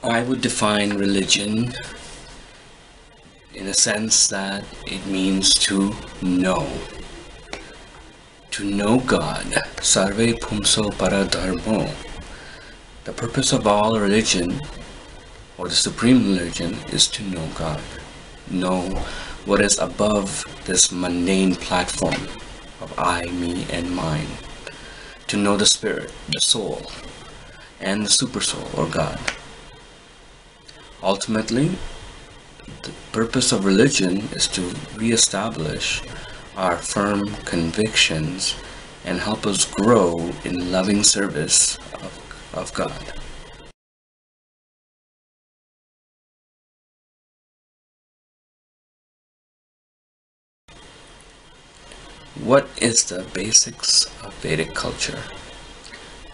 I would define religion in a sense that it means to know. To know God. Sarve pumso paradharmo. The purpose of all religion, or the supreme religion, is to know God. Know what is above this mundane platform of I, me, and mine. To know the spirit, the soul, and the supersoul, or God. Ultimately, the purpose of religion is to reestablish our firm convictions and help us grow in loving service of God. What is the basics of Vedic culture?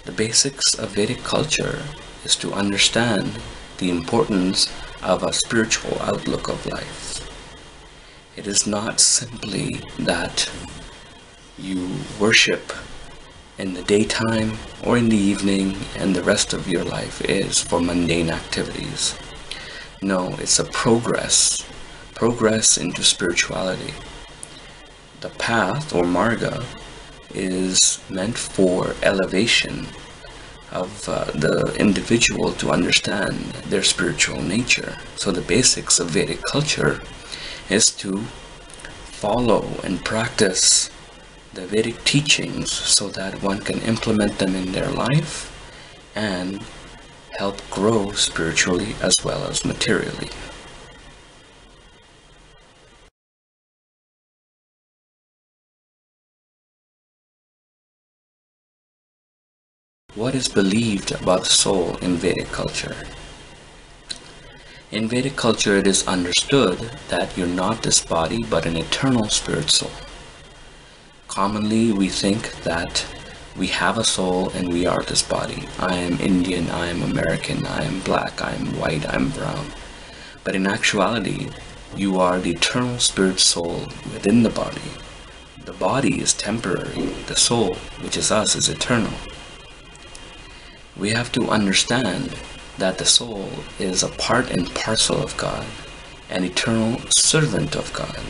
The basics of Vedic culture is to understand the importance of a spiritual outlook of life. It is not simply that you worship in the daytime or in the evening and the rest of your life is for mundane activities. No, it's a progress into spirituality. The path or marga is meant for elevation of the individual to understand their spiritual nature. So the basics of Vedic culture is to follow and practice the Vedic teachings so that one can implement them in their life and help grow spiritually as well as materially. What is believed about the soul in Vedic culture? In Vedic culture, it is understood that you're not this body but an eternal spirit soul. Commonly, we think that we have a soul and we are this body. I am Indian, I am American, I am black, I am white, I am brown. But in actuality, you are the eternal spirit soul within the body. The body is temporary. The soul, which is us, is eternal. We have to understand that the soul is a part and parcel of God, an eternal servant of God.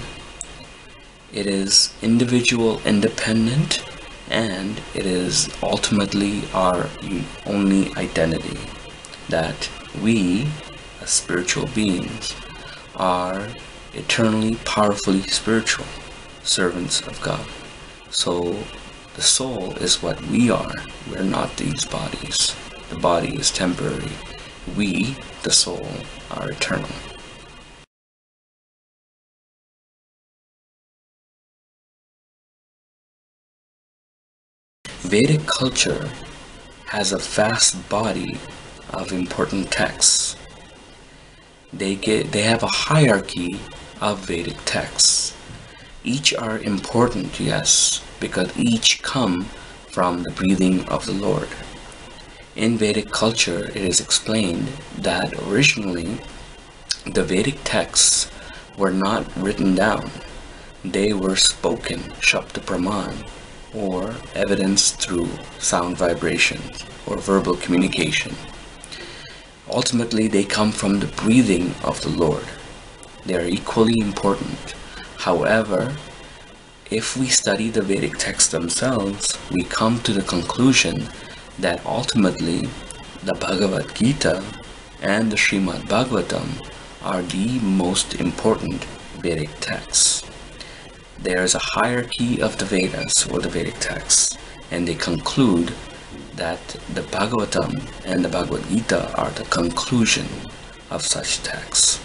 It is individual, independent, and it is ultimately our only identity, that we, as spiritual beings, are eternally, powerfully spiritual servants of God. So the soul is what we are. We're not these bodies. The body is temporary. We, the soul, are eternal. Vedic culture has a vast body of important texts. They have a hierarchy of Vedic texts. Each are important, yes, because each come from the breathing of the Lord. In Vedic culture, it is explained that originally the Vedic texts were not written down. They were spoken, Shabda Praman, or evidenced through sound vibrations or verbal communication. Ultimately, they come from the breathing of the Lord. They are equally important. However, if we study the Vedic texts themselves, we come to the conclusion that ultimately the Bhagavad Gita and the Srimad Bhagavatam are the most important Vedic texts. There is a hierarchy of the Vedas, or the Vedic texts, and they conclude that the Bhagavatam and the Bhagavad Gita are the conclusion of such texts.